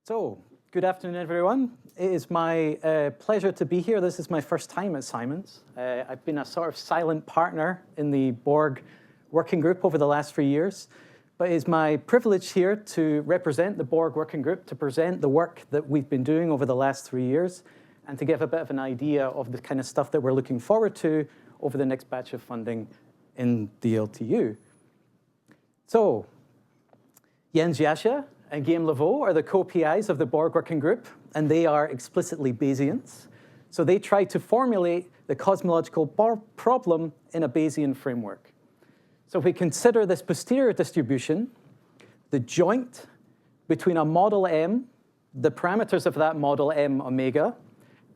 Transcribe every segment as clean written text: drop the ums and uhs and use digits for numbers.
So, good afternoon, everyone. It is my pleasure to be here. This is my first time at Simons. I've been a sort of silent partner in the BORG working group over the last 3 years, but it's my privilege here to represent the BORG working group, to present the work that we've been doing over the last 3 years, and to give a bit of an idea of the kind of stuff that we're looking forward to over the next batch of funding in the LTU. So, Jens Jascha and Guillaume Laveau are the co-PIs of the BORG working group, and they are explicitly Bayesians. So they try to formulate the cosmological problem in a Bayesian framework. So if we consider this posterior distribution, the joint between a model M, the parameters of that model M omega,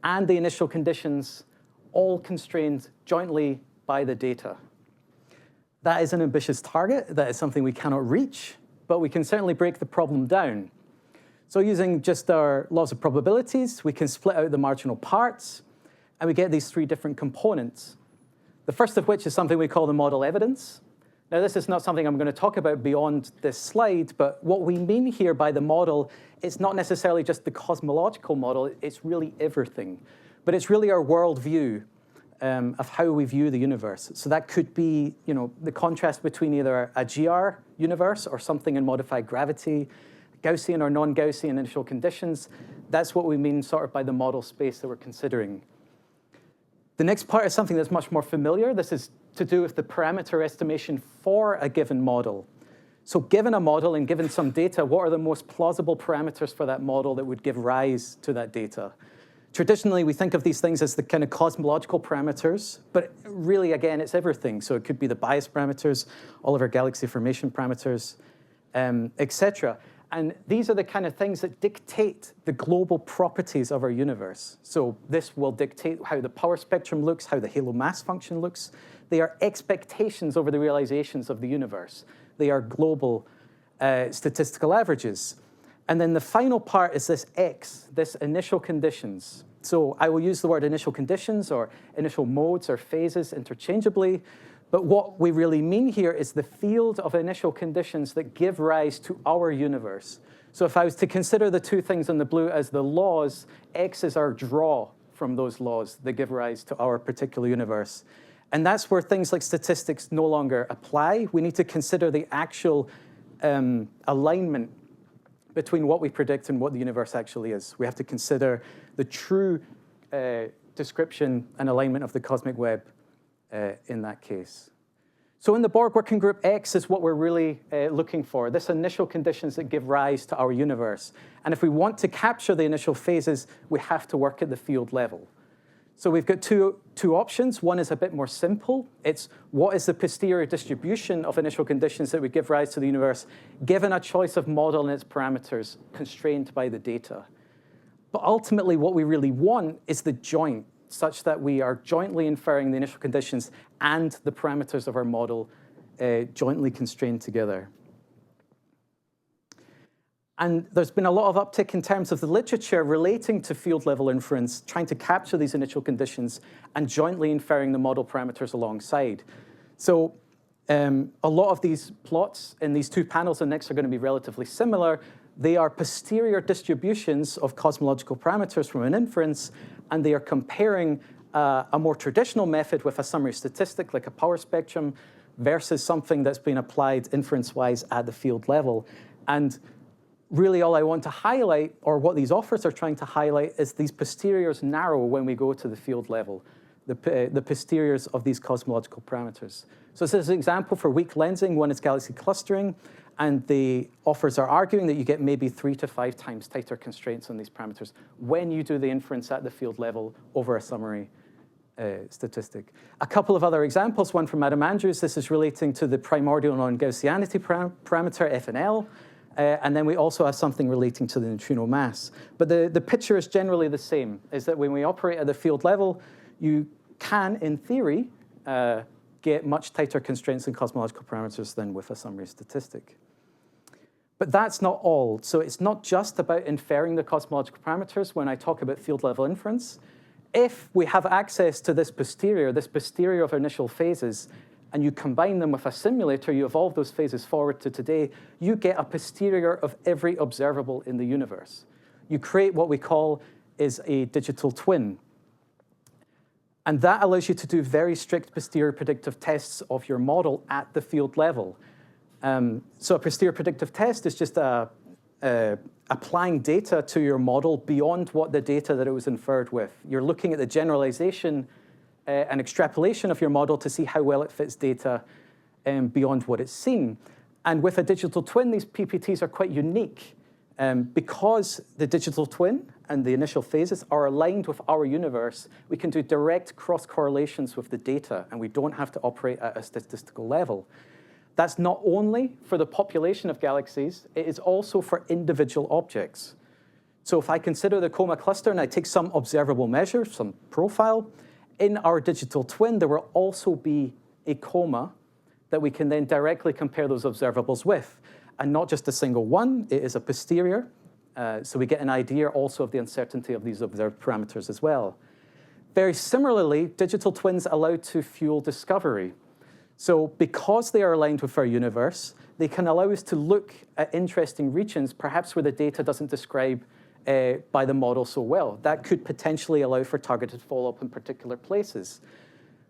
and the initial conditions, all constrained jointly by the data. That is an ambitious target. That is something we cannot reach, but we can certainly break the problem down. So using just our laws of probabilities, we can split out the marginal parts, and we get these three different components. The first of which is something we call the model evidence. Now, this is not something I'm going to talk about beyond this slide, but what we mean here by the model is not necessarily just the cosmological model, it's really everything. But it's really our worldview of how we view the universe. So that could be, the contrast between either a GR universe or something in modified gravity, Gaussian or non-Gaussian initial conditions. That's what we mean sort of by the model space that we're considering. The next part is something that's much more familiar. This is to do with the parameter estimation for a given model. So given a model and given some data, what are the most plausible parameters for that model that would give rise to that data? Traditionally, we think of these things as the kind of cosmological parameters, but really, again, it's everything. So it could be the bias parameters, all of our galaxy formation parameters, etc. And these are the kind of things that dictate the global properties of our universe. So this will dictate how the power spectrum looks, how the halo mass function looks. They are expectations over the realizations of the universe. They are global statistical averages. And then the final part is this X, this initial conditions. So I will use the word initial conditions or initial modes or phases interchangeably. But what we really mean here is the field of initial conditions that give rise to our universe. So if I was to consider the two things in the blue as the laws, X is our draw from those laws that give rise to our particular universe. And that's where things like statistics no longer apply. We need to consider the actual alignment between what we predict and what the universe actually is. We have to consider the true description and alignment of the cosmic web in that case. So in the BORG working group, X is what we're really looking for, this initial conditions that give rise to our universe. And if we want to capture the initial phases, we have to work at the field level. So we've got two options. One is a bit more simple. It's what is the posterior distribution of initial conditions that would give rise to the universe, given a choice of model and its parameters constrained by the data. But ultimately, what we really want is the joint, such that we are jointly inferring the initial conditions and the parameters of our model jointly constrained together. And there's been a lot of uptick in terms of the literature relating to field-level inference, trying to capture these initial conditions and jointly inferring the model parameters alongside. So a lot of these plots in these two panels and next are going to be relatively similar. They are posterior distributions of cosmological parameters from an inference, and they are comparing a more traditional method with a summary statistic, like a power spectrum, versus something that's been applied inference-wise at the field level. And really, all I want to highlight, or what these authors are trying to highlight, is these posteriors narrow when we go to the field level, the posteriors of these cosmological parameters. So this is an example for weak lensing. One is galaxy clustering, and the authors are arguing that you get maybe 3 to 5 times tighter constraints on these parameters when you do the inference at the field level over a summary statistic. A couple of other examples, one from Adam Andrews. This is relating to the primordial non-Gaussianity parameter, FNL. And then we also have something relating to the neutrino mass. But the picture is generally the same, is that when we operate at the field level, you can, in theory, get much tighter constraints and cosmological parameters than with a summary statistic. But that's not all. So it's not just about inferring the cosmological parameters when I talk about field-level inference. If we have access to this posterior of initial phases, and you combine them with a simulator, you evolve those phases forward to today, you get a posterior of every observable in the universe. you create what we call is a digital twin. And that allows you to do very strict posterior predictive tests of your model at the field level. So a posterior predictive test is just applying data to your model beyond what the data that it was inferred with. You're looking at the generalization and extrapolation of your model to see how well it fits data beyond what it's seen. And with a digital twin, these PPTs are quite unique because the digital twin and the initial phases are aligned with our universe. We can do direct cross-correlations with the data, and we don't have to operate at a statistical level. That's not only for the population of galaxies, it is also for individual objects. So if I consider the coma cluster and I take some observable measure, some profile, in our digital twin, there will also be a coma that we can then directly compare those observables with. And not just a single one, it is a posterior. So we get an idea also of the uncertainty of these observed parameters as well. Very similarly, digital twins allow to fuel discovery. So because they are aligned with our universe, they can allow us to look at interesting regions, perhaps where the data doesn't describe by the model so well. That could potentially allow for targeted follow-up in particular places.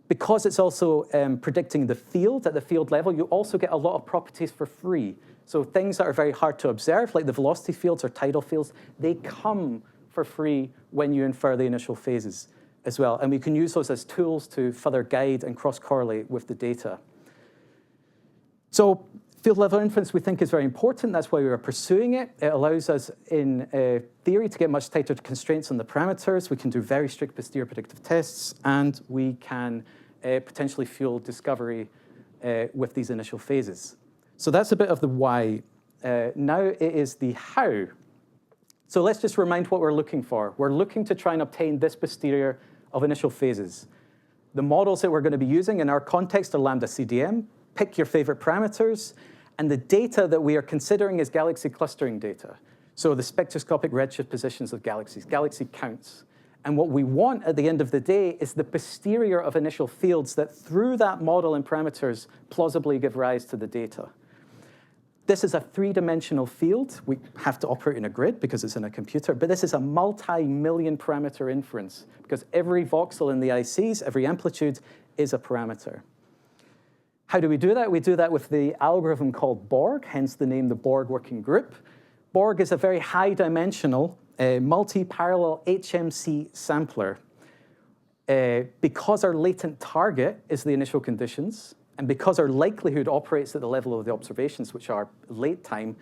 Because it's also predicting the field at the field level, you also get a lot of properties for free. So things that are very hard to observe, like the velocity fields or tidal fields, they come for free when you infer the initial phases as well. And we can use those as tools to further guide and cross-correlate with the data. So field-level inference we think is very important. That's why we are pursuing it. It allows us, in theory, to get much tighter constraints on the parameters. We can do very strict posterior predictive tests, and we can potentially fuel discovery with these initial phases. So that's a bit of the why. Now it is the how. So let's just remind what we're looking for. We're looking to try and obtain this posterior of initial phases. The models that we're going to be using in our context are lambda CDM. Pick your favorite parameters. And the data that we are considering is galaxy clustering data. So the spectroscopic redshift positions of galaxies, galaxy counts. And what we want at the end of the day is the posterior of initial fields that through that model and parameters plausibly give rise to the data. This is a three-dimensional field. We have to operate in a grid because it's in a computer, but this is a multi-million parameter inference because every voxel in the ICs, every amplitude is a parameter. How do we do that? We do that with the algorithm called BORG, hence the name the BORG working group. BORG is a very high-dimensional, multi-parallel HMC sampler. Because our latent target is the initial conditions, and because our likelihood operates at the level of the observations, which are late time,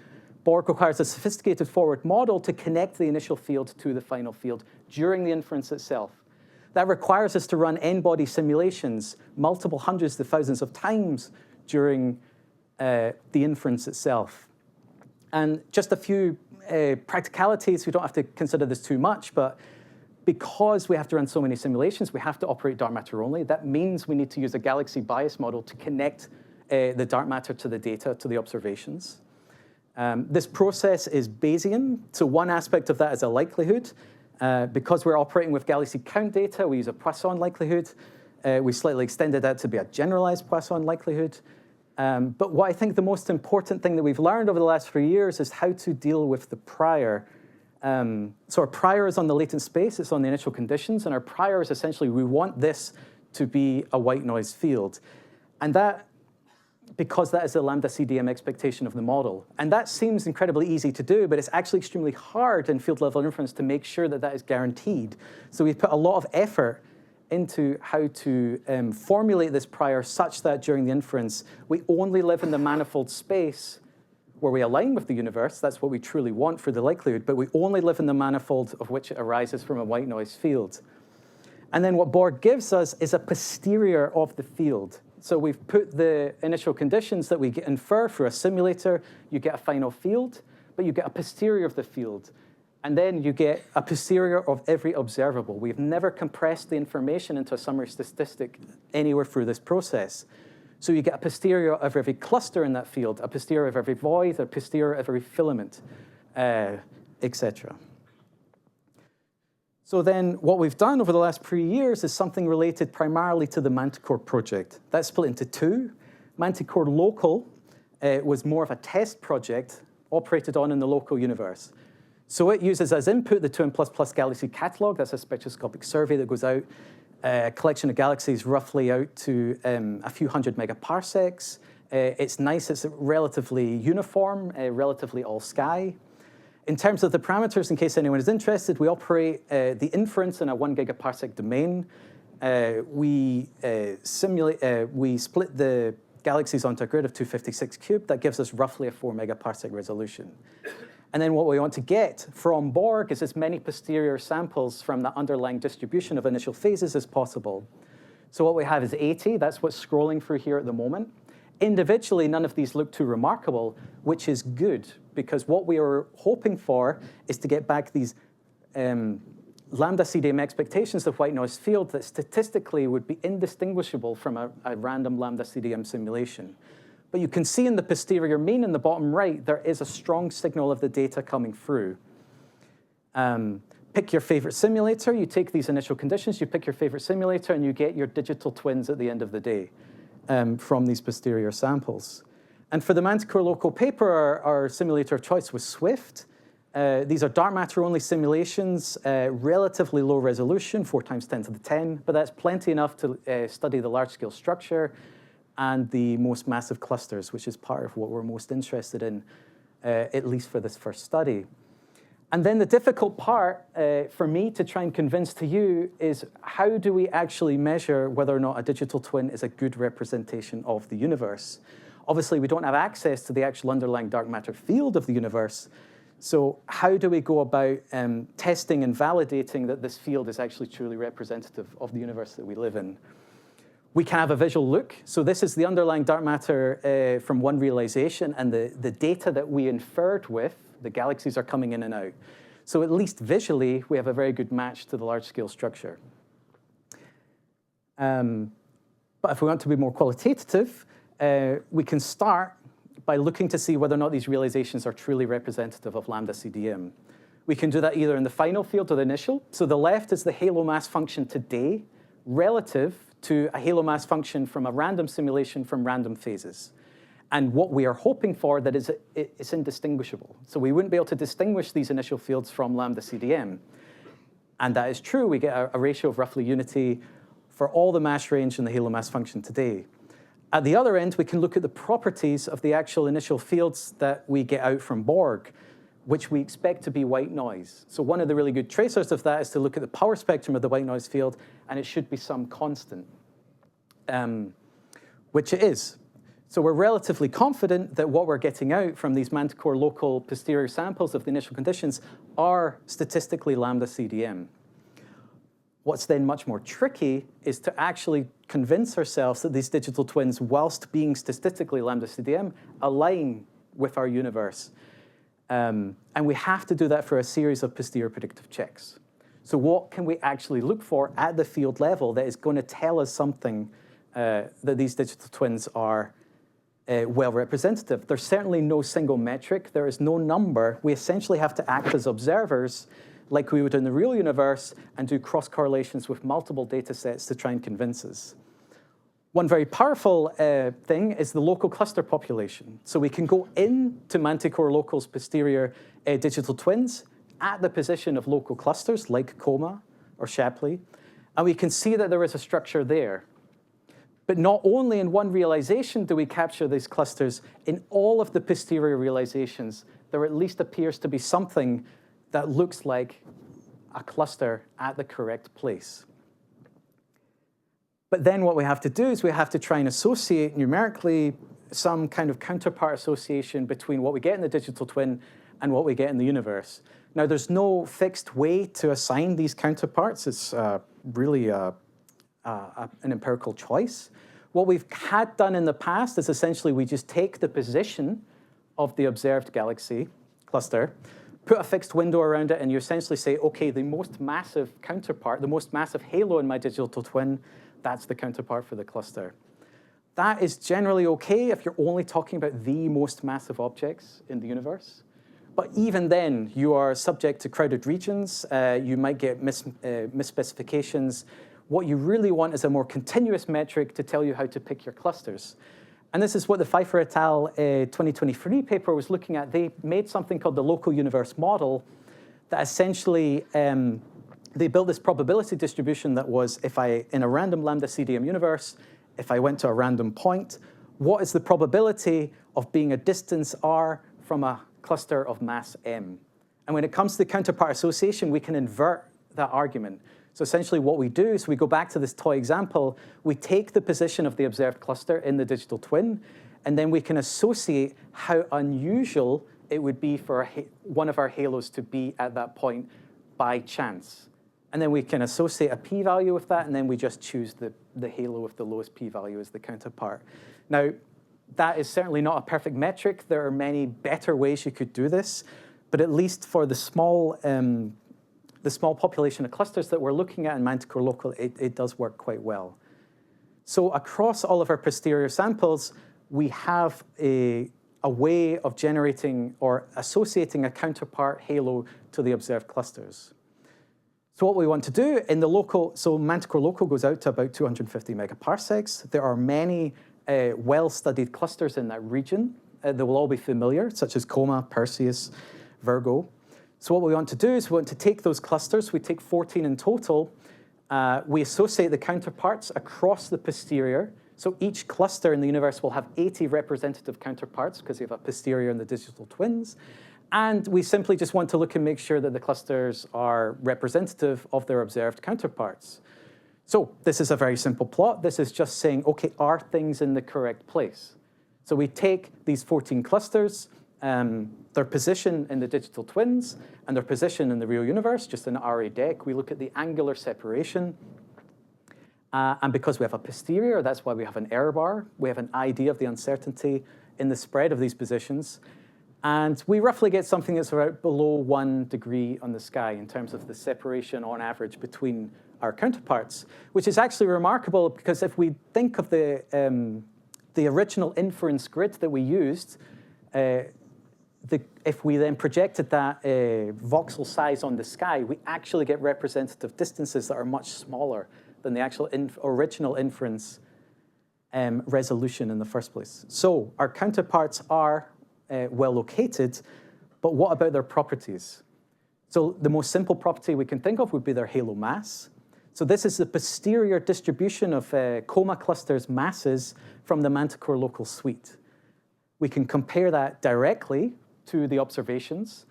BORG requires a sophisticated forward model to connect the initial field to the final field during the inference itself. That requires us to run n-body simulations multiple hundreds to thousands of times during the inference itself. And just a few practicalities, we don't have to consider this too much, but because we have to run so many simulations, we have to operate dark matter only. That means we need to use a galaxy bias model to connect the dark matter to the data, to the observations. This process is Bayesian, so one aspect of that is a likelihood. Because we're operating with galaxy count data, we use a Poisson likelihood. We slightly extended that to be a generalized Poisson likelihood. But what I think the most important thing that we've learned over the last 3 years is how to deal with the prior. So our prior is on the latent space, it's on the initial conditions, and our prior is essentially we want this to be a white noise field. And that, because that is the lambda CDM expectation of the model. And that seems incredibly easy to do, but it's actually extremely hard in field-level inference to make sure that that is guaranteed. So we've put a lot of effort into how to formulate this prior such that during the inference, we only live in the manifold space where we align with the universe. That's what we truly want for the likelihood, but we only live in the manifold of which it arises from a white noise field. And then what BORG gives us is a posterior of the field. So we've put the initial conditions that we infer through a simulator. You get a final field, but you get a posterior of the field. And then you get a posterior of every observable. We've never compressed the information into a summary statistic anywhere through this process. So you get a posterior of every cluster in that field, a posterior of every void, a posterior of every filament, etc. So then what we've done over the last 3 years is something related primarily to the Manticore project. That's split into two. Manticore-Local was more of a test project operated on in the local universe. So it uses as input the 2n++ galaxy catalog. That's a spectroscopic survey that goes out, a collection of galaxies roughly out to a few hundred megaparsecs. It's nice, it's relatively uniform, relatively all sky. In terms of the parameters, in case anyone is interested, we operate the inference in a 1 gigaparsec domain. We split the galaxies onto a grid of 256 cubed. That gives us roughly a 4 megaparsec resolution. And then what we want to get from BORG is as many posterior samples from the underlying distribution of initial phases as possible. So what we have is 80. That's what's scrolling through here at the moment. Individually, none of these look too remarkable, which is good, because what we are hoping for is to get back these lambda CDM expectations of white noise field that statistically would be indistinguishable from a random lambda CDM simulation. But you can see in the posterior mean in the bottom right, there is a strong signal of the data coming through. Pick your favorite simulator. You take these initial conditions, you pick your favorite simulator, and you get your digital twins at the end of the day from these posterior samples. And for the Manticore-Local paper, our simulator of choice was Swift. These are dark matter-only simulations, relatively low resolution, 4 times 10 to the 10, but that's plenty enough to study the large-scale structure and the most massive clusters, which is part of what we're most interested in, at least for this first study. And then the difficult part for me to try and convince to you is how do we actually measure whether or not a digital twin is a good representation of the universe? Obviously, we don't have access to the actual underlying dark matter field of the universe. So how do we go about testing and validating that this field is actually truly representative of the universe that we live in? We can have a visual look. So this is the underlying dark matter from one realization, and the data that we inferred with, the galaxies are coming in and out. So at least visually, we have a very good match to the large-scale structure. But if we want to be more qualitative, we can start by looking to see whether or not these realizations are truly representative of lambda CDM. We can do that either in the final field or the initial. So the left is the halo mass function today relative to a halo mass function from a random simulation from random phases. And what we are hoping for that is it's indistinguishable. So we wouldn't be able to distinguish these initial fields from lambda CDM. And that is true. We get a ratio of roughly unity for all the mass range in the halo mass function today. At the other end, we can look at the properties of the actual initial fields that we get out from BORG, which we expect to be white noise. So one of the really good tracers of that is to look at the power spectrum of the white noise field, and it should be some constant, which it is. So we're relatively confident that what we're getting out from these Manticore-Local posterior samples of the initial conditions are statistically lambda CDM. What's then much more tricky is to actually convince ourselves that these digital twins, whilst being statistically lambda CDM, align with our universe. And we have to do that for a series of posterior predictive checks. So what can we actually look for at the field level that is going to tell us something that these digital twins are well representative? There's certainly no single metric. There is no number. We essentially have to act as observers like we would in the real universe and do cross correlations with multiple data sets to try and convince us. One very powerful thing is the local cluster population. So we can go into Manticore-Local's posterior digital twins at the position of local clusters like Coma or Shapley, and we can see that there is a structure there. But not only in one realization do we capture these clusters, in all of the posterior realizations, there at least appears to be something that looks like a cluster at the correct place. But then what we have to do is we have to try and associate numerically some kind of counterpart association between what we get in the digital twin and what we get in the universe. Now, there's no fixed way to assign these counterparts. It's really an empirical choice. What we've had done in the past is essentially we just take the position of the observed galaxy cluster, put a fixed window around it, and you essentially say, okay, the most massive counterpart, the most massive halo in my digital twin, that's the counterpart for the cluster. That is generally okay if you're only talking about the most massive objects in the universe. But even then, you are subject to crowded regions. You might get misspecifications. What you really want is a more continuous metric to tell you how to pick your clusters. And this is what the Pfeiffer et al. 2023 paper was looking at. They made something called the local universe model, that essentially they built this probability distribution that was, in a random lambda CDM universe, if I went to a random point, what is the probability of being a distance r from a cluster of mass m? And when it comes to the counterpart association, we can invert that argument. So essentially what we do is we go back to this toy example, we take the position of the observed cluster in the digital twin, and then we can associate how unusual it would be for one of our halos to be at that point by chance. And then we can associate a p-value with that, and then we just choose the halo with the lowest p-value as the counterpart. Now, that is certainly not a perfect metric. There are many better ways you could do this, but at least for the small population of clusters that we're looking at in Manticore-Local, it does work quite well. So across all of our posterior samples, we have a way of generating or associating a counterpart halo to the observed clusters. So what we want to do in the local, so Manticore-Local goes out to about 250 megaparsecs. There are many well-studied clusters in that region that will all be familiar, such as Coma, Perseus, Virgo. So what we want to do is we want to take those clusters, we take 14 in total, we associate the counterparts across the posterior. So each cluster in the universe will have 80 representative counterparts because you have a posterior in the digital twins. And we simply just want to look and make sure that the clusters are representative of their observed counterparts. So this is a very simple plot. This is just saying, okay, are things in the correct place? So we take these 14 clusters, their position in the digital twins, and their position in the real universe, just an array deck. We look at the angular separation. And because we have a posterior, that's why we have an error bar. We have an idea of the uncertainty in the spread of these positions. And we roughly get something that's about below 1 degree on the sky in terms of the separation on average between our counterparts, which is actually remarkable because if we think of the original inference grid that we used, if we then projected that voxel size on the sky, we actually get representative distances that are much smaller than the actual original inference resolution in the first place. So our counterparts are well located, but what about their properties? So the most simple property we can think of would be their halo mass. So this is the posterior distribution of Coma clusters' masses from the Manticore-Local suite. We can compare that directly to the observations.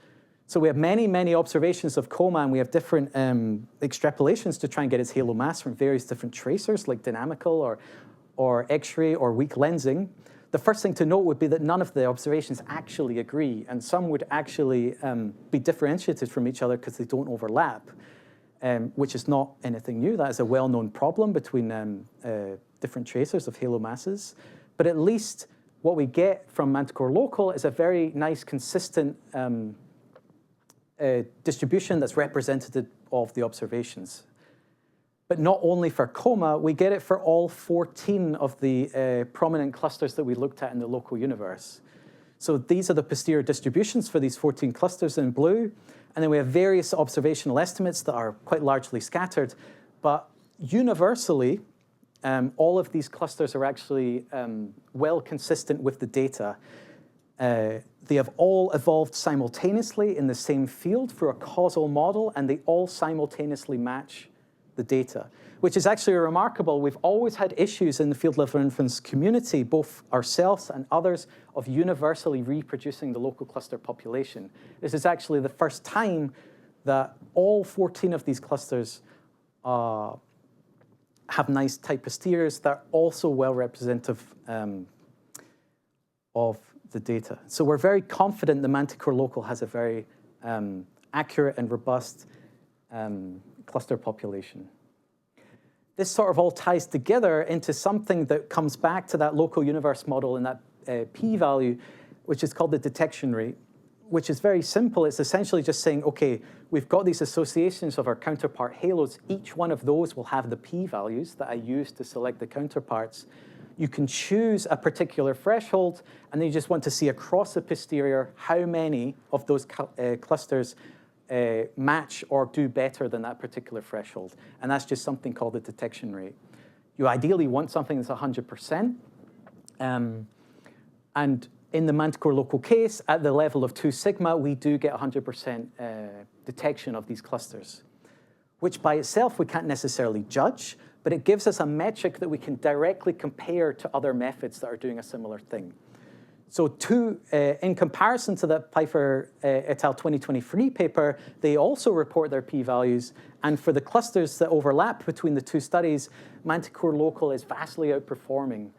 So we have many, many observations of Coma, and we have different extrapolations to try and get its halo mass from various different tracers, like dynamical or X-ray or weak lensing. The first thing to note would be that none of the observations actually agree, and some would actually be differentiated from each other because they don't overlap, which is not anything new. That is a well-known problem between different tracers of halo masses. But at least what we get from Manticore-Local is a very nice, consistent distribution that's representative of the observations. But not only for Coma, we get it for all 14 of the prominent clusters that we looked at in the local universe. So these are the posterior distributions for these 14 clusters in blue. And then we have various observational estimates that are quite largely scattered. But universally, all of these clusters are actually well consistent with the data. They have all evolved simultaneously in the same field through a causal model, and they all simultaneously match the data, which is actually remarkable. We've always had issues in the field level inference community, both ourselves and others, of universally reproducing the local cluster population. This is actually the first time that all 14 of these clusters have nice tight posteriors that are also well representative of the data. So we're very confident the Manticore-Local has a very accurate and robust cluster population. This sort of all ties together into something that comes back to that local universe model and that p-value, which is called the detection rate, which is very simple. It's essentially just saying, okay, we've got these associations of our counterpart halos. Each one of those will have the p-values that I use to select the counterparts. You can choose a particular threshold, and then you just want to see across the posterior how many of those clusters match or do better than that particular threshold. And that's just something called the detection rate. You ideally want something that's 100%. And in the Manticore-Local case, at the level of 2 sigma, we do get 100% detection of these clusters, which by itself we can't necessarily judge, but it gives us a metric that we can directly compare to other methods that are doing a similar thing. So in comparison to the Pfeiffer et al. 2023 paper, they also report their p-values. And for the clusters that overlap between the two studies, Manticore-Local is vastly outperforming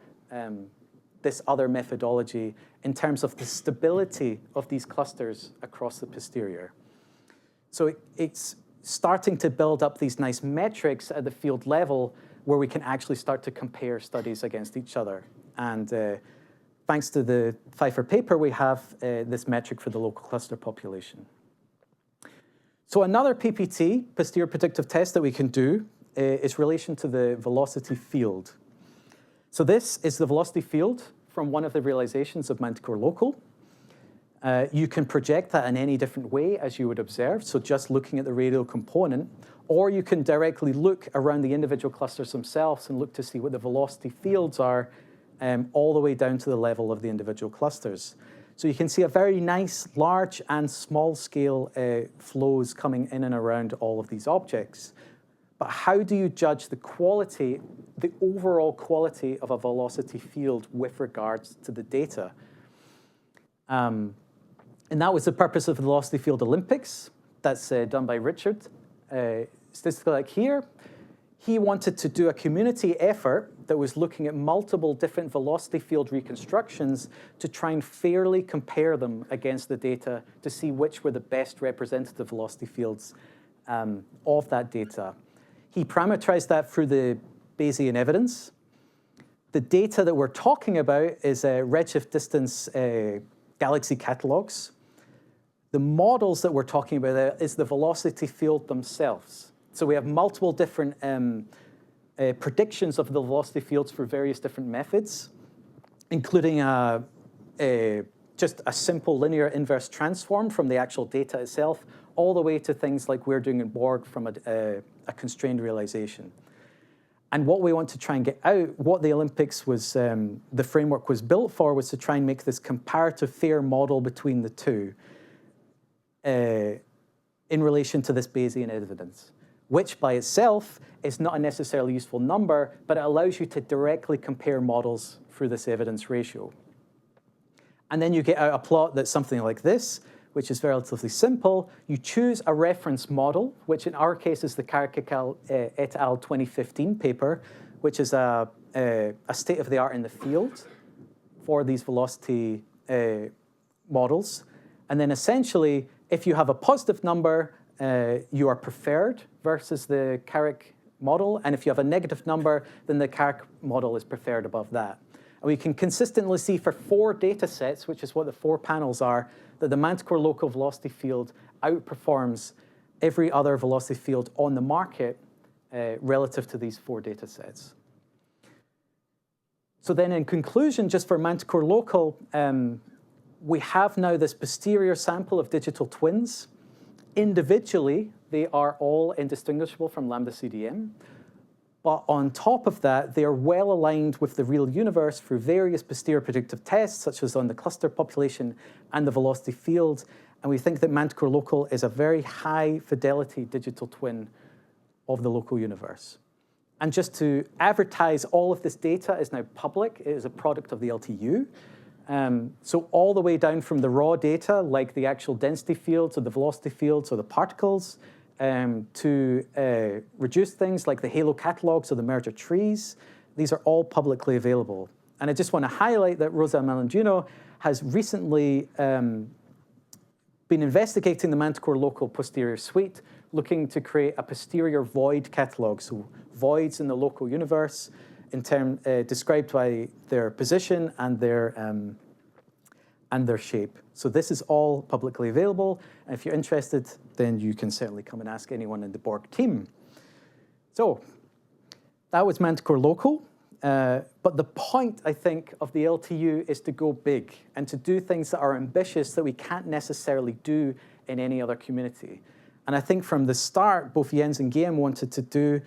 this other methodology in terms of the stability of these clusters across the posterior. So it's starting to build up these nice metrics at the field level where we can actually start to compare studies against each other. And thanks to the Pfeiffer paper, we have this metric for the local cluster population. So another PPT, posterior predictive test, that we can do is relation to the velocity field. So this is the velocity field from one of the realizations of Manticore-Local. You can project that in any different way, as you would observe, so just looking at the radial component, or you can directly look around the individual clusters themselves and look to see what the velocity fields are all the way down to the level of the individual clusters. So you can see a very nice large and small scale flows coming in and around all of these objects. But how do you judge the quality, the overall quality of a velocity field with regards to the data? And that was the purpose of the Velocity Field Olympics. That's done by Richard. Statistically, like here, he wanted to do a community effort that was looking at multiple different velocity field reconstructions to try and fairly compare them against the data to see which were the best representative velocity fields of that data. He parameterized that through the Bayesian evidence. The data that we're talking about is redshift distance galaxy catalogs. The models that we're talking about there is the velocity field themselves. So we have multiple different predictions of the velocity fields for various different methods, including just a simple linear inverse transform from the actual data itself, all the way to things like we're doing in BORG from a constrained realization. And what we want to try and get out, what the Olympics was, the framework was built for, was to try and make this comparative fair model between the two in relation to this Bayesian evidence, which by itself is not a necessarily useful number, but it allows you to directly compare models through this evidence ratio. And then you get out a plot that's something like this, which is relatively simple. You choose a reference model, which in our case is the Carrick et al. 2015 paper, which is a state-of-the-art in the field for these velocity models. And then essentially, if you have a positive number, you are preferred versus the Carrick model. And if you have a negative number, then the Carrick model is preferred above that. And we can consistently see for 4 data sets, which is what the 4 panels are, that the Manticore-Local velocity field outperforms every other velocity field on the market relative to these 4 data sets. So then in conclusion, just for Manticore-Local, we have now this posterior sample of digital twins. Individually, they are all indistinguishable from lambda CDM. But on top of that, they are well aligned with the real universe through various posterior predictive tests, such as on the cluster population and the velocity field. And we think that Manticore-Local is a very high fidelity digital twin of the local universe. And just to advertise, all of this data is now public. It is a product of the LTU. So all the way down from the raw data, like the actual density fields or the velocity fields or the particles, to reduce things like the halo catalogs or the merger trees. These are all publicly available. And I just want to highlight that Rosa Melandino has recently been investigating the Manticore-Local posterior suite, looking to create a posterior void catalog, so voids in the local universe described by their position and their shape. So this is all publicly available. And if you're interested, then you can certainly come and ask anyone in the BORG team. So that was Manticore-Local. But the point, I think, of the LTU is to go big and to do things that are ambitious that we can't necessarily do in any other community. And I think from the start, both Jens and Guillaume wanted to do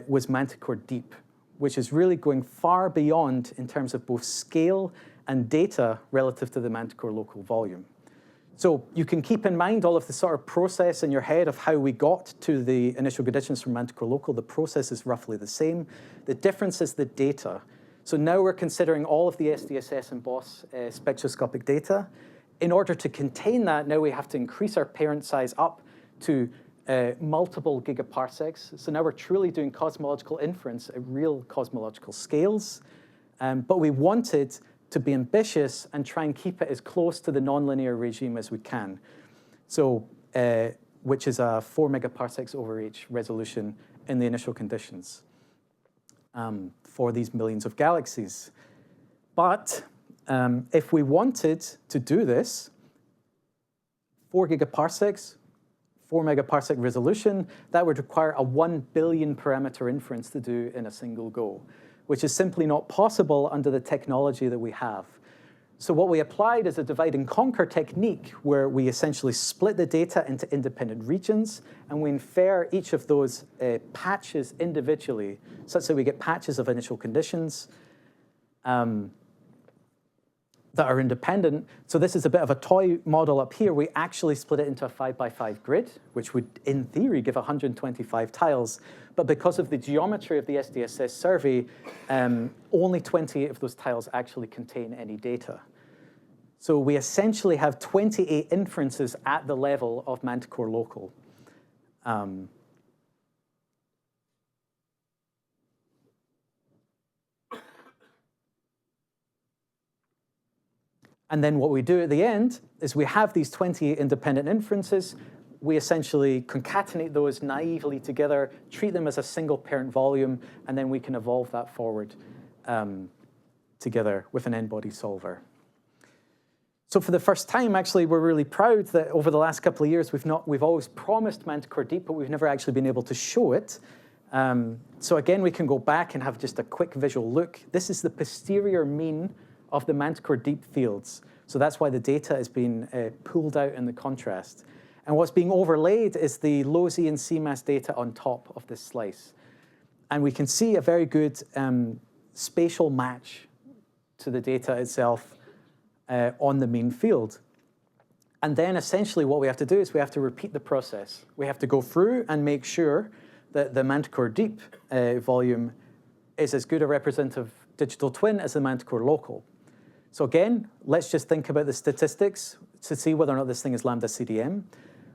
was Manticore-Deep, which is really going far beyond in terms of both scale and data relative to the Manticore-Local volume. So you can keep in mind all of the sort of process in your head of how we got to the initial conditions from Manticore-Local. The process is roughly the same. The difference is the data. So now we're considering all of the SDSS and BOS spectroscopic data. In order to contain that, now we have to increase our parent size up to multiple gigaparsecs. So now we're truly doing cosmological inference at real cosmological scales. But we wanted to be ambitious and try and keep it as close to the nonlinear regime as we can. So, which is a 4 megaparsecs over H resolution in the initial conditions for these millions of galaxies. But if we wanted to do this, 4 gigaparsecs, 4 megaparsec resolution, that would require a 1 billion parameter inference to do in a single go, which is simply not possible under the technology that we have. So what we applied is a divide and conquer technique where we essentially split the data into independent regions and we infer each of those patches individually such that we get patches of initial conditions that are independent. So this is a bit of a toy model up here. We actually split it into a 5 by 5 grid, which would, in theory, give 125 tiles. But because of the geometry of the SDSS survey, only 28 of those tiles actually contain any data. So we essentially have 28 inferences at the level of Manticore-Local. And then what we do at the end is we have these 28 independent inferences. We essentially concatenate those naively together, treat them as a single parent volume, and then we can evolve that forward together with an n-body solver. So for the first time, actually, we're really proud that over the last couple of years, we've always promised Manticore-Deep, but we've never actually been able to show it. So again, we can go back and have just a quick visual look. This is the posterior mean of the Manticore-Deep fields. So that's why the data is being pulled out in the contrast. And what's being overlaid is the low Z and CMAS data on top of this slice. And we can see a very good spatial match to the data itself on the mean field. And then essentially what we have to do is we have to repeat the process. We have to go through and make sure that the Manticore-Deep volume is as good a representative digital twin as the Manticore-Local. So again, let's just think about the statistics to see whether or not this thing is lambda CDM.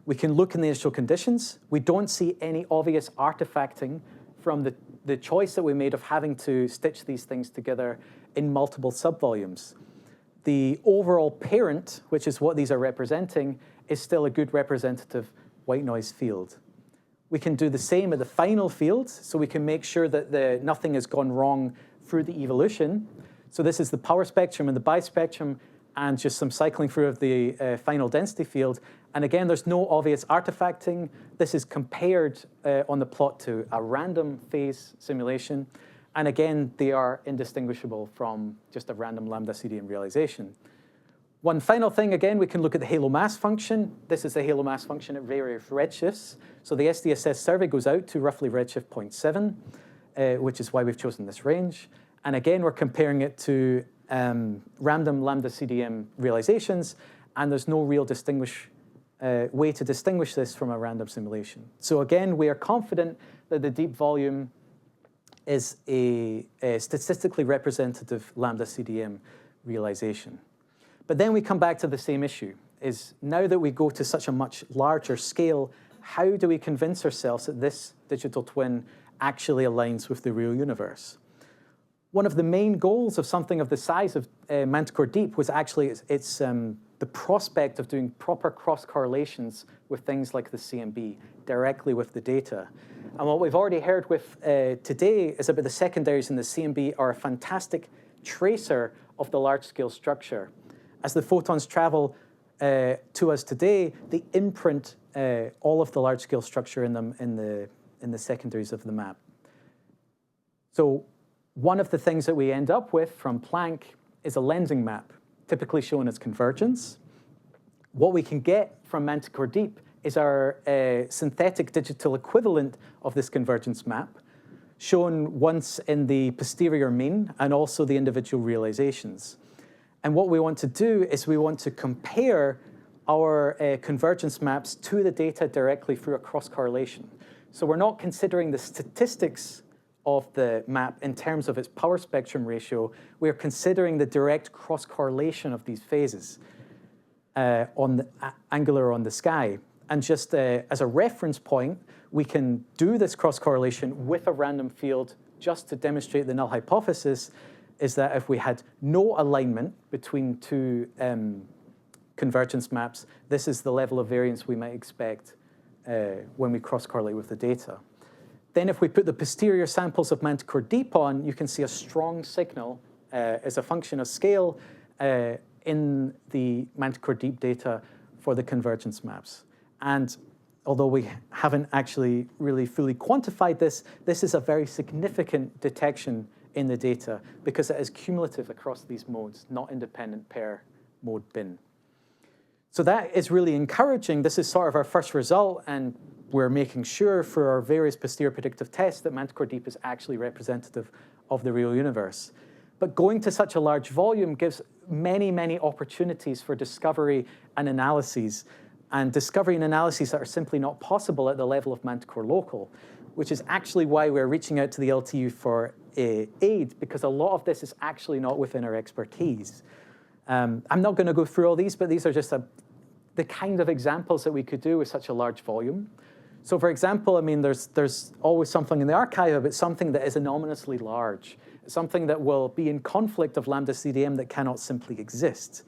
We can look in the initial conditions. We don't see any obvious artifacting from the choice that we made of having to stitch these things together in multiple subvolumes. The overall parent, which is what these are representing, is still a good representative white noise field. We can do the same at the final field, so we can make sure that nothing has gone wrong through the evolution. So this is the power spectrum and the bispectrum and just some cycling through of the final density field. And again, there's no obvious artifacting. This is compared on the plot to a random phase simulation. And again, they are indistinguishable from just a random lambda CDM realization. One final thing, again, we can look at the halo mass function. This is the halo mass function at various redshifts. So the SDSS survey goes out to roughly redshift 0.7, which is why we've chosen this range. And again, we're comparing it to random lambda CDM realizations, and there's no real way to distinguish this from a random simulation. So again, we are confident that the deep volume is a statistically representative lambda CDM realization. But then we come back to the same issue, is now that we go to such a much larger scale, how do we convince ourselves that this digital twin actually aligns with the real universe? One of the main goals of something of the size of Manticore-Deep was actually the prospect of doing proper cross-correlations with things like the CMB, directly with the data. And what we've already heard with today is about the secondaries in the CMB are a fantastic tracer of the large-scale structure. As the photons travel to us today, they imprint all of the large-scale structure in them in the secondaries of the map. So one of the things that we end up with from Planck is a lensing map, typically shown as convergence. What we can get from Manticore-Deep is our synthetic digital equivalent of this convergence map, shown once in the posterior mean and also the individual realizations. And what we want to do is we want to compare our convergence maps to the data directly through a cross-correlation. So we're not considering the statistics of the map in terms of its power spectrum ratio. We're considering the direct cross-correlation of these phases on the angular on the sky. And just as a reference point, we can do this cross-correlation with a random field just to demonstrate the null hypothesis is that if we had no alignment between two convergence maps, this is the level of variance we might expect when we cross-correlate with the data. Then if we put the posterior samples of Manticore-Deep on, you can see a strong signal as a function of scale in the Manticore-Deep data for the convergence maps. And although we haven't actually really fully quantified this, this is a very significant detection in the data because it is cumulative across these modes, not independent per mode bin. So that is really encouraging. This is sort of our first result, and we're making sure for our various posterior predictive tests that Manticore-Deep is actually representative of the real universe. But going to such a large volume gives many, many opportunities for discovery and analyses, and discovery and analyses that are simply not possible at the level of Manticore-Local, which is actually why we're reaching out to the LTU for aid, because a lot of this is actually not within our expertise. I'm not going to go through all these, but these are just the kind of examples that we could do with such a large volume. So for example, I mean, there's always something in the archive about something that is anomalously large, something that will be in conflict of lambda CDM that cannot simply exist.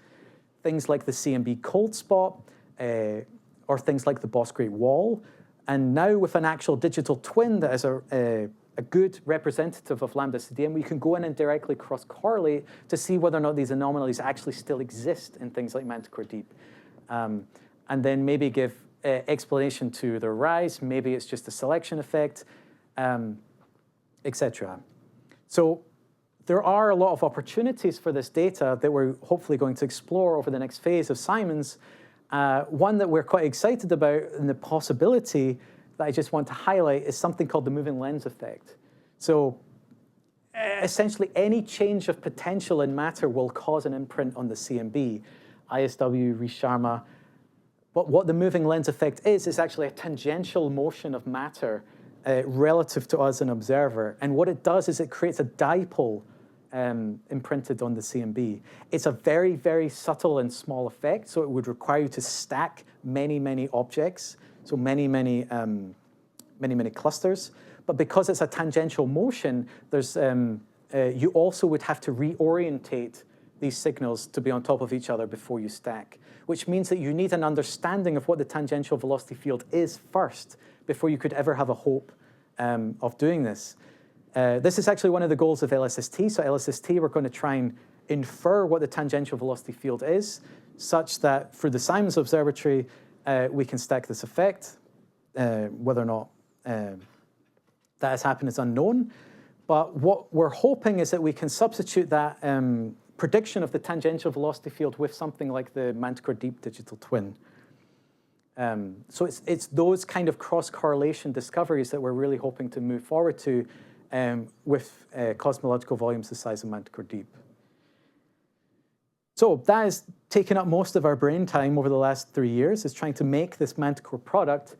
Things like the CMB cold spot, or things like the Boss Great Wall. And now with an actual digital twin that is a good representative of lambda CDM, we can go in and directly cross-correlate to see whether or not these anomalies actually still exist in things like Manticore-Deep. And then maybe give explanation to their rise. Maybe it's just a selection effect, etc. So there are a lot of opportunities for this data that we're hopefully going to explore over the next phase of Simons. One that we're quite excited about, and the possibility that I just want to highlight, is something called the moving lens effect. So essentially any change of potential in matter will cause an imprint on the CMB, ISW, Rees-Sharma. But what the moving lens effect is actually a tangential motion of matter relative to us, an observer. And what it does is it creates a dipole imprinted on the CMB. It's a very, very subtle and small effect, so it would require you to stack many, many objects, so many, many clusters. But because it's a tangential motion, there's you also would have to reorientate these signals to be on top of each other before you stack, which means that you need an understanding of what the tangential velocity field is first before you could ever have a hope of doing this. This is actually one of the goals of LSST. So LSST, we're going to try and infer what the tangential velocity field is, such that through the Simons Observatory, we can stack this effect. Whether or not that has happened is unknown. But what we're hoping is that we can substitute that prediction of the tangential velocity field with something like the Manticore-Deep digital twin. So it's those kind of cross-correlation discoveries that we're really hoping to move forward to with cosmological volumes the size of Manticore-Deep. So that has taken up most of our brain time over the last 3 years, is trying to make this Manticore product,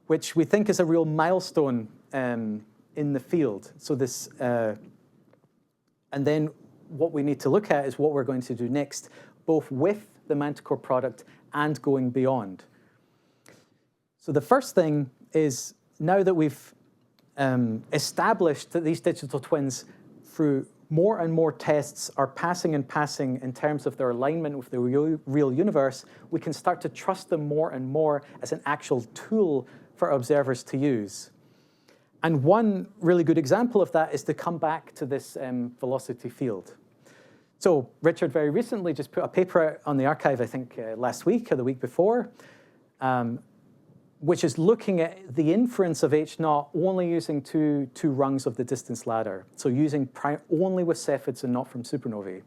which we think is a real milestone in the field. So this, and then what we need to look at is what we're going to do next, both with the Manticore product and going beyond. So the first thing is, now that we've established that these digital twins, through more and more tests, are passing and passing in terms of their alignment with the real universe, we can start to trust them more and more as an actual tool for observers to use. And one really good example of that is to come back to this velocity field. So Richard very recently just put a paper out on the archive, I think last week or the week before, which is looking at the inference of H0 only using two rungs of the distance ladder. So using only with Cepheids and not from supernovae.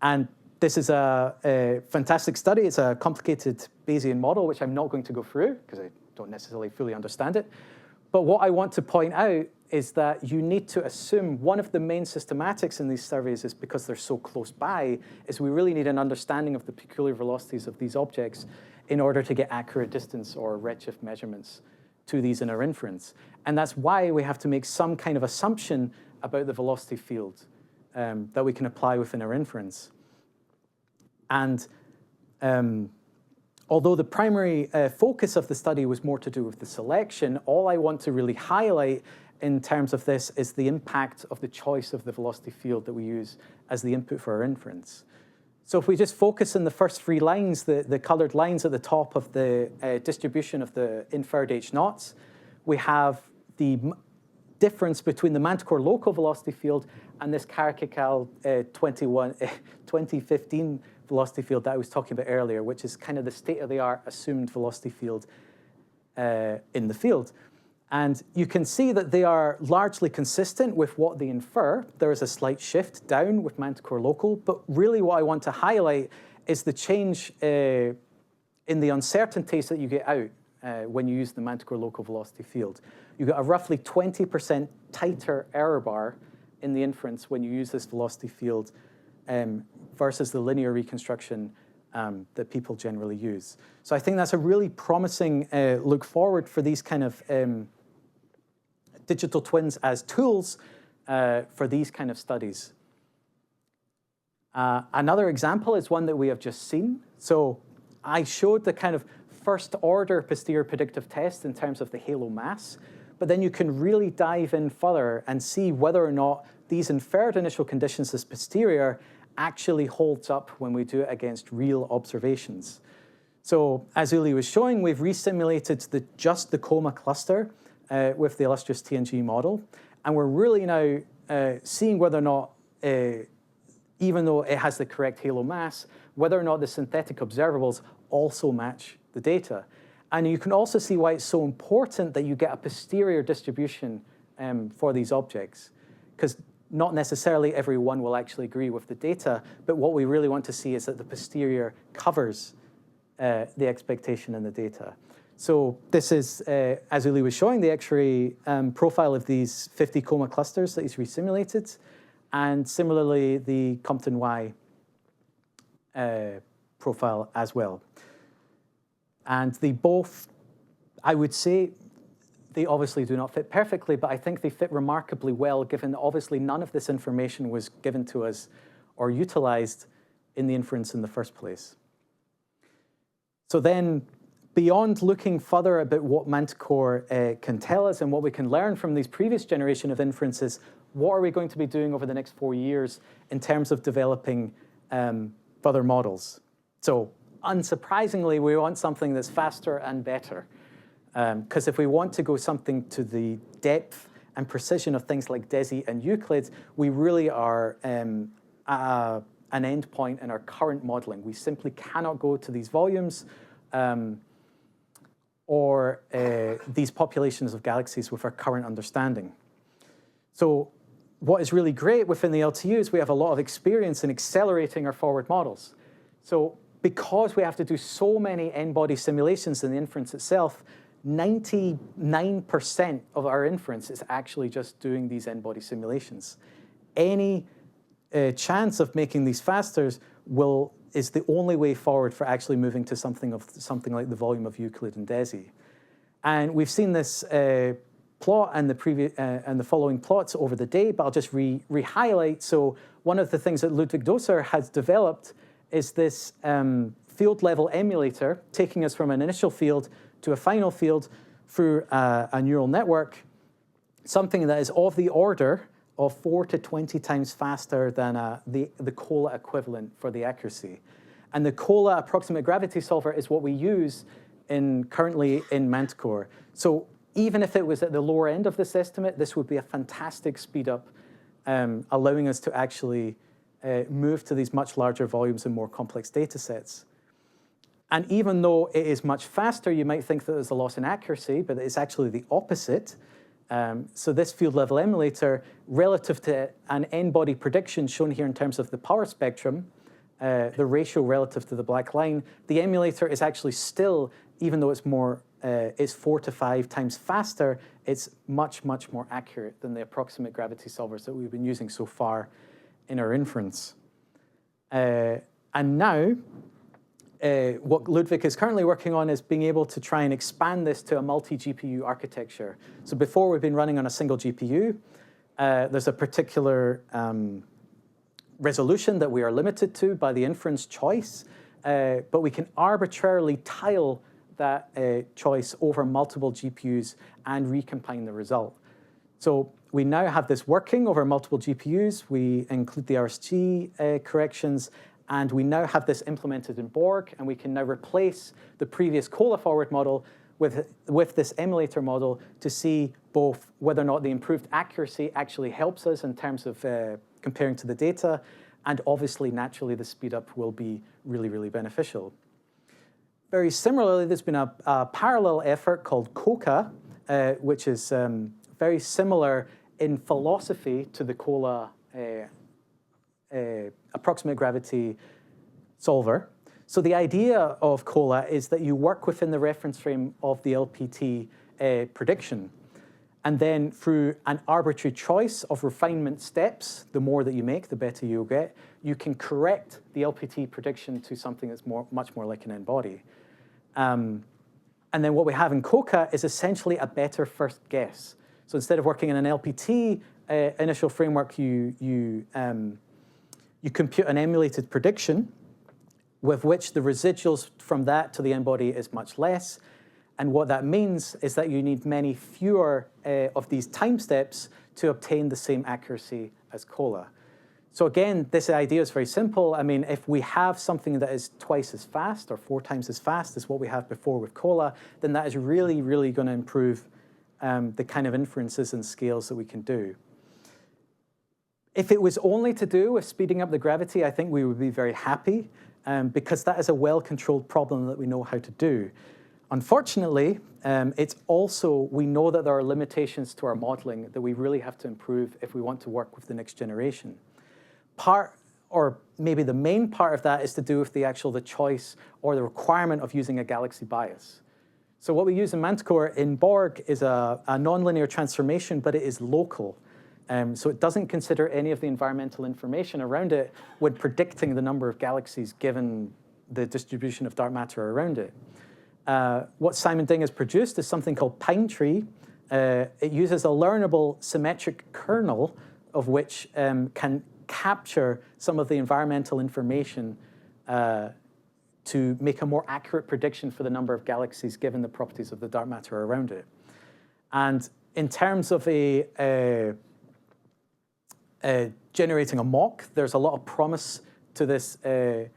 And this is a fantastic study. It's a complicated Bayesian model, which I'm not going to go through because I don't necessarily fully understand it. But what I want to point out is that you need to assume one of the main systematics in these surveys is because they're so close by, is we really need an understanding of the peculiar velocities of these objects in order to get accurate distance or redshift measurements to these in our inference. And that's why we have to make some kind of assumption about the velocity field that we can apply within our inference. And although the primary focus of the study was more to do with the selection, all I want to really highlight in terms of this is the impact of the choice of the velocity field that we use as the input for our inference. So if we just focus on the first three lines, the colored lines at the top of the distribution of the inferred h-naughts, we have the difference between the Manticore-Local velocity field and this Caracal 2015 velocity field that I was talking about earlier, which is kind of the state-of-the-art assumed velocity field in the field. And you can see that they are largely consistent with what they infer. There is a slight shift down with Manticore-Local, but really what I want to highlight is the change in the uncertainties that you get out when you use the Manticore-Local velocity field. You get a roughly 20% tighter error bar in the inference when you use this velocity field versus the linear reconstruction that people generally use. So I think that's a really promising look forward for these kind of digital twins as tools for these kind of studies. Another example is one that we have just seen. So I showed the kind of first order posterior predictive test in terms of the halo mass, but then you can really dive in further and see whether or not these inferred initial conditions as posterior actually holds up when we do it against real observations. So as Uli was showing, we've resimulated just the coma cluster with the illustrious TNG model. And we're really now seeing whether or not, even though it has the correct halo mass, whether or not the synthetic observables also match the data. And you can also see why it's so important that you get a posterior distribution for these objects, because not necessarily everyone will actually agree with the data, but what we really want to see is that the posterior covers the expectation in the data. So this is, as Uli was showing, the X-ray profile of these 50 coma clusters that he's resimulated, and similarly the Compton Y profile as well. And they both, I would say, they obviously do not fit perfectly, but I think they fit remarkably well, given that obviously none of this information was given to us or utilized in the inference in the first place. So then, beyond looking further about what Manticore can tell us and what we can learn from these previous generation of inferences, what are we going to be doing over the next 4 years in terms of developing further models? So unsurprisingly, we want something that's faster and better. Because if we want to go something to the depth and precision of things like DESI and Euclid, we really are at an end point in our current modeling. We simply cannot go to these volumes or these populations of galaxies with our current understanding. So what is really great within the LTU is we have a lot of experience in accelerating our forward models. So because we have to do so many n-body simulations in the inference itself, 99% of our inference is actually just doing these n-body simulations. Any chance of making these faster is the only way forward for actually moving to something like the volume of Euclid and DESI. And we've seen this plot and the following plots over the day, but I'll just re-highlight. So one of the things that Ludwig Dosser has developed is this field level emulator, taking us from an initial field to a final field through a neural network, something that is of the order of 4 to 20 times faster than the COLA equivalent for the accuracy. And the COLA approximate gravity solver is what we use currently in Manticore. So even if it was at the lower end of this estimate, this would be a fantastic speed up, allowing us to actually move to these much larger volumes and more complex data sets. And even though it is much faster, you might think that there's a loss in accuracy, but it's actually the opposite. So this field level emulator, relative to an n-body prediction shown here in terms of the power spectrum, the ratio relative to the black line, the emulator is actually still, even though it's 4 to 5 times faster, it's much, much more accurate than the approximate gravity solvers that we've been using so far in our inference. And now, what Ludwig is currently working on is being able to try and expand this to a multi-GPU architecture. So before we've been running on a single GPU. There's a particular resolution that we are limited to by the inference choice, but we can arbitrarily tile that choice over multiple GPUs and recombine the result. So we now have this working over multiple GPUs. We include the RSG corrections, and we now have this implemented in BORG, and we can now replace the previous Cola forward model with this emulator model to see both whether or not the improved accuracy actually helps us in terms of comparing to the data, and obviously, naturally, the speed up will be really, really beneficial. Very similarly, there's been a parallel effort called COCA, which is very similar in philosophy to the Cola approximate gravity solver. So the idea of COLA is that you work within the reference frame of the LPT prediction. And then through an arbitrary choice of refinement steps, the more that you make, the better you'll get, you can correct the LPT prediction to something that's much more like an n-body. And then what we have in COCA is essentially a better first guess. So instead of working in an LPT initial framework, you compute an emulated prediction with which the residuals from that to the n-body is much less. And what that means is that you need many fewer of these time steps to obtain the same accuracy as COLA. So again, this idea is very simple. I mean, if we have something that is twice as fast or 4 times as fast as what we have before with COLA, then that is really, really going to improve the kind of inferences and scales that we can do. If it was only to do with speeding up the gravity, I think we would be very happy because that is a well-controlled problem that we know how to do. Unfortunately, it's also, we know that there are limitations to our modeling that we really have to improve if we want to work with the next generation. Part, or maybe the main part of that is to do with the choice or the requirement of using a galaxy bias. So what we use in Manticore in BORG is a nonlinear transformation, but it is local. So it doesn't consider any of the environmental information around it when predicting the number of galaxies given the distribution of dark matter around it. What Simon Ding has produced is something called Pine Tree. It uses a learnable symmetric kernel of which can capture some of the environmental information to make a more accurate prediction for the number of galaxies given the properties of the dark matter around it. And in terms of generating a mock, there's a lot of promise to this, to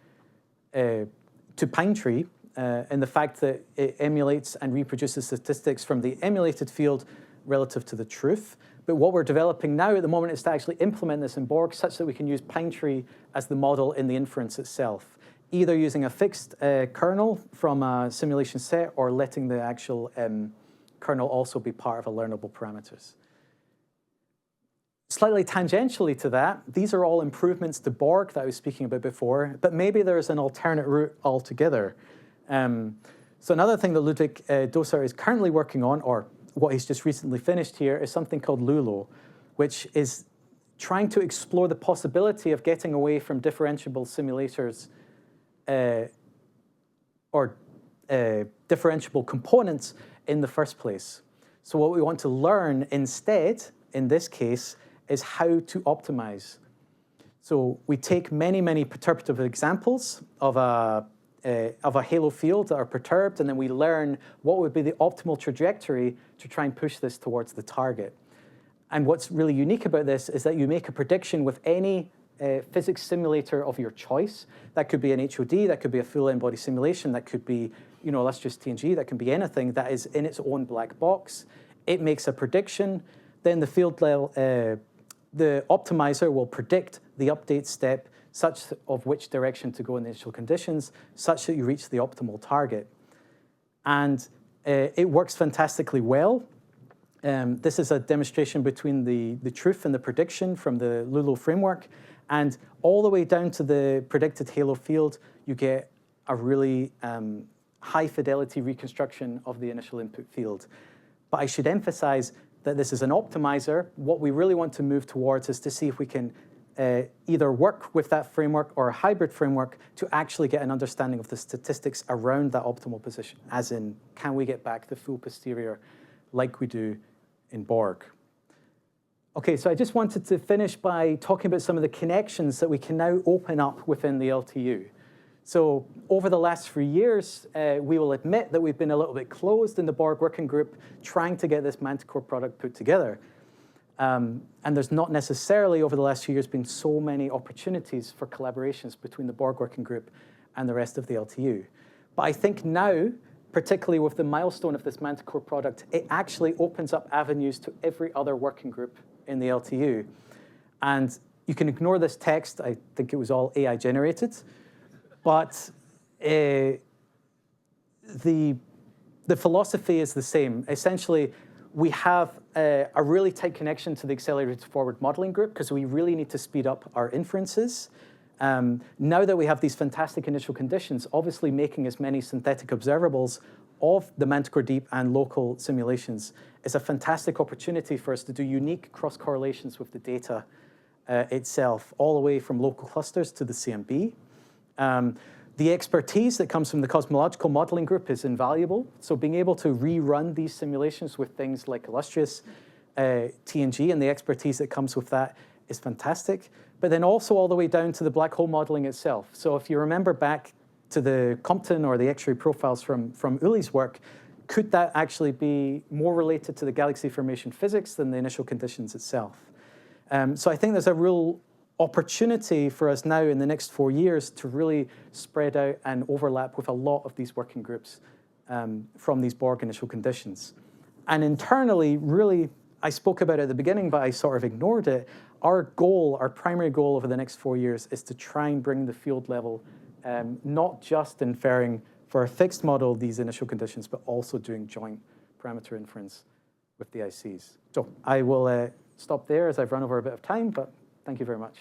Pine Tree, in the fact that it emulates and reproduces statistics from the emulated field relative to the truth. But what we're developing now at the moment is to actually implement this in BORG such that we can use Pine Tree as the model in the inference itself, either using a fixed kernel from a simulation set or letting the actual kernel also be part of a learnable parameters. Slightly tangentially to that, these are all improvements to BORG that I was speaking about before, but maybe there's an alternate route altogether. So another thing that Ludwig Doser is currently working on, or what he's just recently finished here, is something called LULO, which is trying to explore the possibility of getting away from differentiable simulators or differentiable components in the first place. So what we want to learn instead, in this case, is how to optimize. So we take many, many perturbative examples of a halo field that are perturbed, and then we learn what would be the optimal trajectory to try and push this towards the target. And what's really unique about this is that you make a prediction with any physics simulator of your choice. That could be an HOD, that could be a full n-body simulation, that could be, illustrious TNG, that can be anything that is in its own black box. It makes a prediction, then the field level, the optimizer will predict the update step such of which direction to go in the initial conditions, such that you reach the optimal target. And it works fantastically well. This is a demonstration between the truth and the prediction from the LULO framework. And all the way down to the predicted halo field, you get a really high fidelity reconstruction of the initial input field. But I should emphasize that this is an optimizer. What we really want to move towards is to see if we can either work with that framework or a hybrid framework to actually get an understanding of the statistics around that optimal position, as in, can we get back the full posterior like we do in BORG? Okay, so I just wanted to finish by talking about some of the connections that we can now open up within the LTU. So over the last 3 years, we will admit that we've been a little bit closed in the BORG working group trying to get this Manticore product put together. And there's not necessarily, over the last few years, been so many opportunities for collaborations between the BORG working group and the rest of the LTU. But I think now, particularly with the milestone of this Manticore product, it actually opens up avenues to every other working group in the LTU. And you can ignore this text. I think it was all AI generated. But the philosophy is the same. Essentially, we have a really tight connection to the accelerated forward modeling group because we really need to speed up our inferences. Now that we have these fantastic initial conditions, obviously making as many synthetic observables of the Manticore-Deep and local simulations is a fantastic opportunity for us to do unique cross-correlations with the data itself, all the way from local clusters to the CMB. The expertise that comes from the cosmological modeling group is invaluable. So being able to rerun these simulations with things like illustrious TNG and the expertise that comes with that is fantastic. But then also all the way down to the black hole modeling itself. So if you remember back to the Compton or the X-ray profiles from Uli's work, could that actually be more related to the galaxy formation physics than the initial conditions itself? So I think there's a real opportunity for us now in the next 4 years to really spread out and overlap with a lot of these working groups from these BORG initial conditions. And internally, really, I spoke about it at the beginning, but I sort of ignored it. Our goal, our primary goal over the next 4 years is to try and bring the field level, not just inferring for a fixed model these initial conditions, but also doing joint parameter inference with the ICs. So I will stop there as I've run over a bit of time, but thank you very much.